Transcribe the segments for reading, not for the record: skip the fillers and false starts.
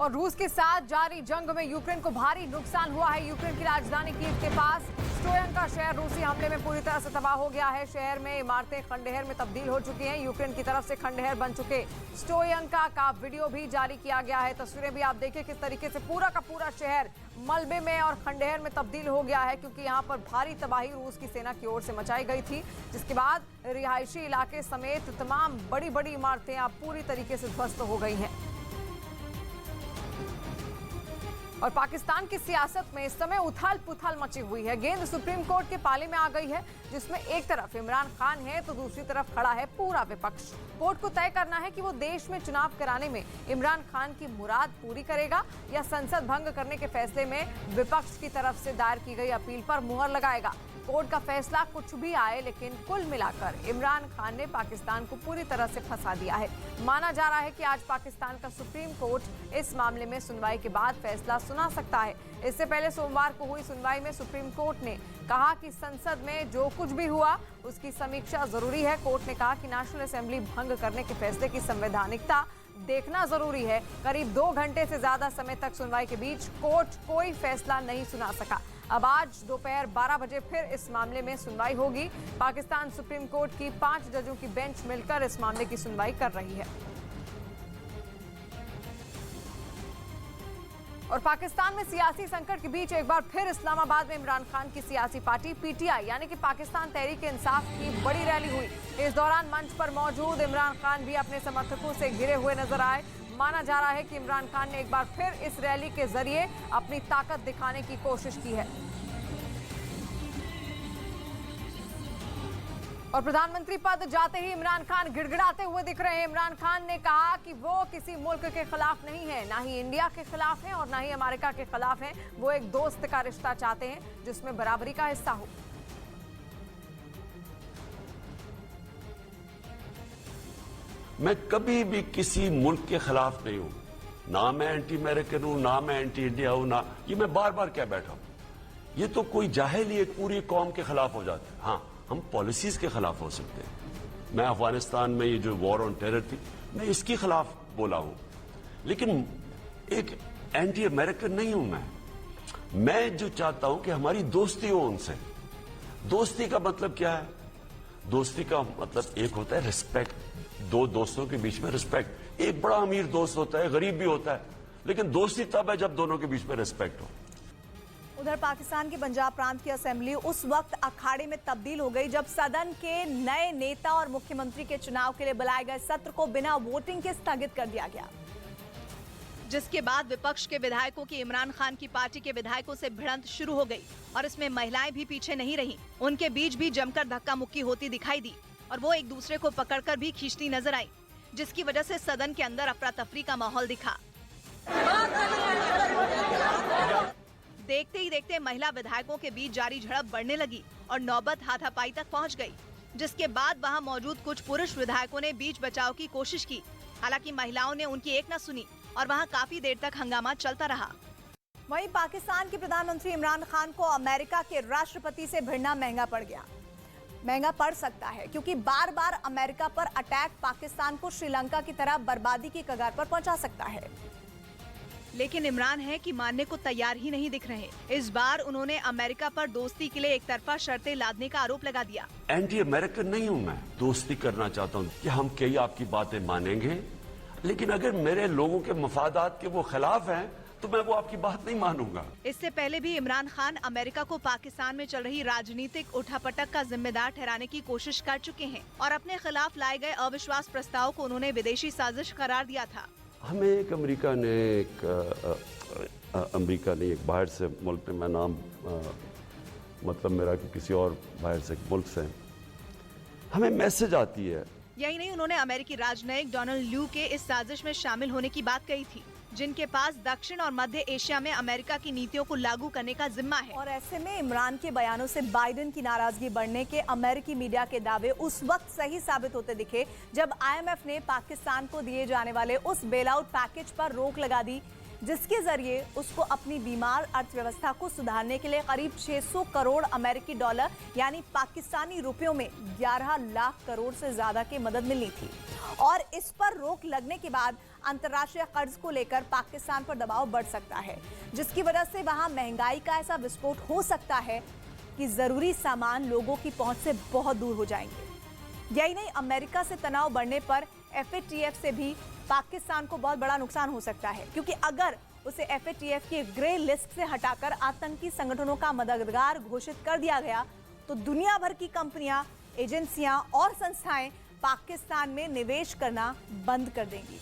और रूस के साथ जारी जंग में यूक्रेन को भारी नुकसान हुआ है। यूक्रेन की राजधानी कीव के पास स्टोयंका शहर रूसी हमले में पूरी तरह से तबाह हो गया है। शहर में इमारतें खंडहर में तब्दील हो चुकी हैं। यूक्रेन की तरफ से खंडहर बन चुके स्टोयंका का वीडियो भी जारी किया गया है। तस्वीरें भी आप देखिए किस तरीके से पूरा का पूरा शहर मलबे में और खंडहर में तब्दील हो गया है, क्योंकि यहाँ पर भारी तबाही रूस की सेना की ओर से मचाई गई थी, जिसके बाद रिहायशी इलाके समेत तमाम बड़ी बड़ी इमारतें अब पूरी तरीके से ध्वस्त हो गई हैं। और पाकिस्तान की सियासत में इस समय उथल पुथल मची हुई है। गेंद सुप्रीम कोर्ट के पाले में आ गई है, जिसमें एक तरफ इमरान खान है तो दूसरी तरफ खड़ा है पूरा विपक्ष। कोर्ट को तय करना है कि वो देश में चुनाव कराने में इमरान खान की मुराद पूरी करेगा या संसद भंग करने के फैसले में विपक्ष की तरफ से दायर की गई अपील पर मुहर लगाएगा। कोर्ट का फैसला कुछ भी आए, लेकिन कुल मिलाकर इमरान खान ने पाकिस्तान को पूरी तरह से फंसा दिया है। माना जा रहा है कि आज पाकिस्तान का सुप्रीम कोर्ट इस मामले में सुनवाई के बाद फैसला सुना सकता है। इससे पहले सोमवार को हुई सुनवाई में सुप्रीम कोर्ट ने कहा कि संसद में जो कुछ भी हुआ उसकी समीक्षा जरूरी है। कोर्ट ने कहा कि नेशनल असेंबली भंग करने के फैसले की संवैधानिकता देखना जरूरी है। करीब 2 घंटे से ज्यादा समय तक सुनवाई के बीच कोर्ट कोई फैसला नहीं सुना सका। अब आज दोपहर 12 बजे फिर इस मामले में सुनवाई होगी। पाकिस्तान सुप्रीम कोर्ट की 5 जजों की बेंच मिलकर इस मामले की सुनवाई कर रही है। और पाकिस्तान में सियासी संकट के बीच एक बार फिर इस्लामाबाद में इमरान खान की सियासी पार्टी पीटीआई यानी कि पाकिस्तान तहरीक इंसाफ की बड़ी रैली हुई। इस दौरान मंच पर मौजूद इमरान खान भी अपने समर्थकों से घिरे हुए नजर आए। माना जा रहा है कि इमरान खान ने एक बार फिर इस रैली के जरिए अपनी ताकत दिखाने की कोशिश की है। और प्रधानमंत्री पद जाते ही इमरान खान गिड़गिड़ाते हुए दिख रहे हैं। इमरान खान ने कहा कि वो किसी मुल्क के खिलाफ नहीं है, ना ही इंडिया के खिलाफ है और ना ही अमेरिका के खिलाफ है। वो एक दोस्त का रिश्ता चाहते हैं जिसमें बराबरी का हिस्सा हो। मैं कभी भी किसी मुल्क के खिलाफ नहीं हूं, ना मैं एंटी अमेरिकन हूं, ना मैं एंटी इंडिया हूं, ना ये मैं बार बार क्या बैठा हूं। ये तो कोई जाहिल ही एक पूरी कौम के खिलाफ हो जाता है। हाँ, हम पॉलिसीज के खिलाफ हो सकते हैं। मैं अफगानिस्तान में ये जो वॉर ऑन टेरर थी, मैं इसके खिलाफ बोला हूं, लेकिन एक एंटी अमेरिकन नहीं हूं। मैं जो चाहता हूं कि हमारी दोस्ती हो उनसे। दोस्ती का मतलब क्या है? दोस्ती का मतलब एक होता है रिस्पेक्ट, दो दोस्तों के बीच में रिस्पेक्ट। एक बड़ा अमीर दोस्त होता है, गरीब भी होता है, लेकिन दोस्ती तब है जब दोनों के बीच में रिस्पेक्ट हो। उधर पाकिस्तान के पंजाब प्रांत की असेंबली उस वक्त अखाड़े में तब्दील हो गई जब सदन के नए नेता और मुख्यमंत्री के चुनाव के लिए बुलाए गए सत्र को बिना वोटिंग के स्थगित कर दिया गया, जिसके बाद विपक्ष के विधायकों की इमरान खान की पार्टी के विधायकों से भिड़ंत शुरू हो गई और इसमें महिलाएं भी पीछे नहीं रहीं। उनके बीच भी जमकर धक्का मुक्की होती दिखाई दी और वो एक दूसरे को पकड़कर भी खींचती नजर आई, जिसकी वजह से सदन के अंदर अफरा तफरी का माहौल दिखा। देखते ही देखते महिला विधायकों के बीच जारी झड़प बढ़ने लगी और नौबत हाथापाई तक पहुंच गई, जिसके बाद वहां मौजूद कुछ पुरुष विधायकों ने बीच बचाव की कोशिश की। हालांकि महिलाओं ने उनकी एक न सुनी और वहां काफी देर तक हंगामा चलता रहा। वहीं पाकिस्तान के प्रधानमंत्री इमरान खान को अमेरिका के राष्ट्रपति से भिड़ना महंगा पड़ सकता है, क्योंकि बार बार अमेरिका पर अटैक पाकिस्तान को श्रीलंका की तरह बर्बादी की कगार पर पहुंचा सकता है। लेकिन इमरान है कि मानने को तैयार ही नहीं दिख रहे। इस बार उन्होंने अमेरिका पर दोस्ती के लिए एक तरफा शर्तें लादने का आरोप लगा दिया। एंटी अमेरिकन नहीं हूं मैं, दोस्ती करना चाहता हूं कि हम कई आपकी बातें मानेंगे, लेकिन अगर मेरे लोगों के मफादात के वो खिलाफ हैं तो मैं वो आपकी बात नहीं मानूंगा। इससे पहले भी इमरान खान अमेरिका को पाकिस्तान में चल रही राजनीतिक उठापटक का जिम्मेदार ठहराने की कोशिश कर चुके हैं और अपने खिलाफ लाए गए अविश्वास प्रस्ताव को उन्होंने विदेशी साजिश करार दिया था। हमें एक अमेरिका ने एक बाहर से मुल्क ने, मैं नाम मतलब मेरा कि किसी और बाहर से मुल्क से हमें मैसेज आती है। यही नहीं, उन्होंने अमेरिकी राजनयिक डोनाल्ड ल्यू के इस साजिश में शामिल होने की बात कही थी, जिनके पास दक्षिण और मध्य एशिया में अमेरिका की नीतियों को लागू करने का जिम्मा है। और ऐसे में इमरान के बयानों से बाइडेन की नाराजगी बढ़ने के अमेरिकी मीडिया के दावे उस वक्त सही साबित होते दिखे जब IMF ने पाकिस्तान को दिए जाने वाले उस बेल आउट पैकेज पर रोक लगा दी, जिसके जरिए उसको अपनी बीमार अर्थव्यवस्था को सुधारने के लिए करीब 600 करोड़ अमेरिकी डॉलर यानी पाकिस्तानी रुपयों में 11 लाख करोड़ से ज्यादा की मदद मिलनी थी। और इस पर रोक लगने के बाद अंतर्राष्ट्रीय कर्ज को लेकर पाकिस्तान पर दबाव बढ़ सकता है, जिसकी वजह से वहां महंगाई का ऐसा विस्फोट हो सकता है कि जरूरी सामान लोगों की पहुंच से बहुत दूर हो जाएंगे। यही नहीं, अमेरिका से तनाव बढ़ने पर FATF से भी पाकिस्तान को बहुत बड़ा नुकसान हो सकता है, क्योंकि अगर उसे FATF की ग्रे लिस्ट से हटाकर आतंकी संगठनों का मददगार घोषित कर दिया गया तो दुनिया भर की कंपनियां, एजेंसियां और संस्थाएं पाकिस्तान में निवेश करना बंद कर देंगी।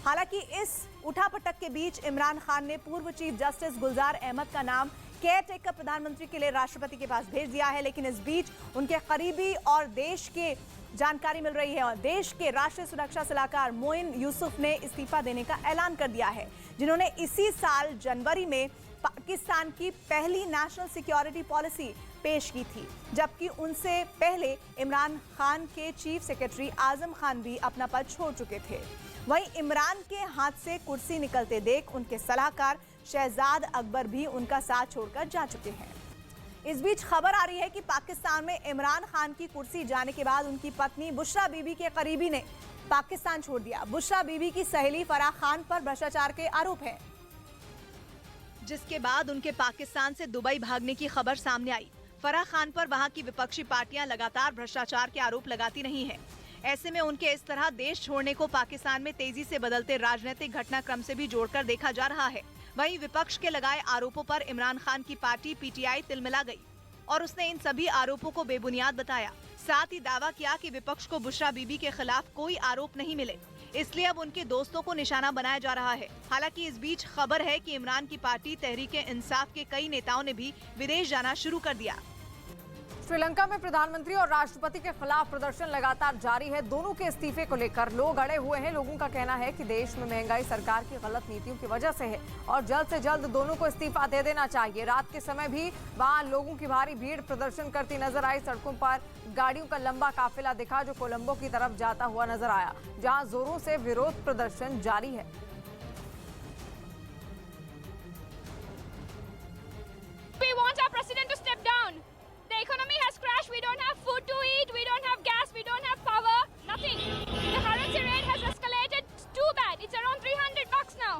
हालांकि इस उठापटक के बीच इमरान खान ने पूर्व चीफ जस्टिस गुलजार अहमद का नाम केयरटेकर प्रधानमंत्री के लिए राष्ट्रपति के पास भेज दिया है, लेकिन इस बीच उनके करीबी और देश के जानकारी मिल रही है और देश के राष्ट्रीय सुरक्षा सलाहकार मोइन यूसुफ ने इस्तीफा देने का ऐलान कर दिया है, जिन्होंने इसी साल जनवरी में पाकिस्तान की पहली नेशनल सिक्योरिटी पॉलिसी पेश की थी, जबकि उनसे पहले इमरान खान के चीफ सेक्रेटरी आजम खान भी अपना पद छोड़ चुके थे। वहीं इमरान के हाथ से कुर्सी निकलते देख उनके सलाहकार शहजाद अकबर भी उनका साथ छोड़कर जा चुके हैं। इस बीच खबर आ रही है कि पाकिस्तान में इमरान खान की कुर्सी जाने के बाद उनकी पत्नी बुशरा बीबी के करीबी ने पाकिस्तान छोड़ दिया। बुशरा बीबी की सहेली फराह खान पर भ्रष्टाचार के आरोप हैं, जिसके बाद उनके पाकिस्तान से दुबई भागने की खबर सामने आई। फराह खान पर वहां की विपक्षी पार्टियां लगातार भ्रष्टाचार के आरोप लगाती रही हैं। ऐसे में उनके इस तरह देश छोड़ने को पाकिस्तान में तेजी से बदलते राजनीतिक घटनाक्रम से भी जोड़कर देखा जा रहा है। वहीं विपक्ष के लगाए आरोपों पर इमरान खान की पार्टी PTI तिलमिला गई और उसने इन सभी आरोपों को बेबुनियाद बताया। साथ ही दावा किया कि विपक्ष को बुशरा बीबी के खिलाफ कोई आरोप नहीं मिले, इसलिए अब उनके दोस्तों को निशाना बनाया जा रहा है। हालांकि इस बीच खबर है कि इमरान की पार्टी तहरीक-ए-इंसाफ के कई नेताओं ने भी विदेश जाना शुरू कर दिया। श्रीलंका में प्रधानमंत्री और राष्ट्रपति के खिलाफ प्रदर्शन लगातार जारी है। दोनों के इस्तीफे को लेकर लोग अड़े हुए हैं। लोगों का कहना है कि देश में महंगाई सरकार की गलत नीतियों की वजह से है और जल्द से जल्द दोनों को इस्तीफा दे देना चाहिए। रात के समय भी वहां लोगों की भारी भीड़ प्रदर्शन करती नजर आई। सड़कों पर गाड़ियों का लंबा काफिला दिखा जो कोलंबो की तरफ जाता हुआ नजर आया, जहां जोरों से विरोध प्रदर्शन जारी है। We want our president to step down. The economy has crashed. We don't have food to eat. We don't have gas. We don't have power. Nothing. The currency rate has escalated too bad. It's around $300 now.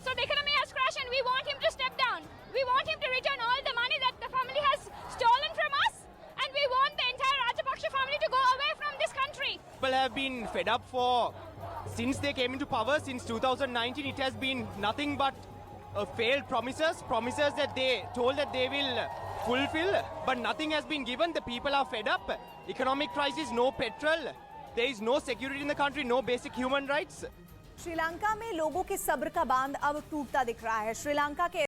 So the economy has crashed, and we want him to step down. We want him to return all the money that the family has stolen from us, and we want the entire Rajapaksa family to go away from this country. People have been fed up since they came into power, since 2019. It has been nothing but failed promises that they told that they will fulfill, but nothing has been given. The people are fed up. Economic crisis, no petrol, there is no security in the country, no basic human rights. Sri Lanka में लोगों के सब्र का बांध अब टूटता दिख रहा है। श्रीलंका के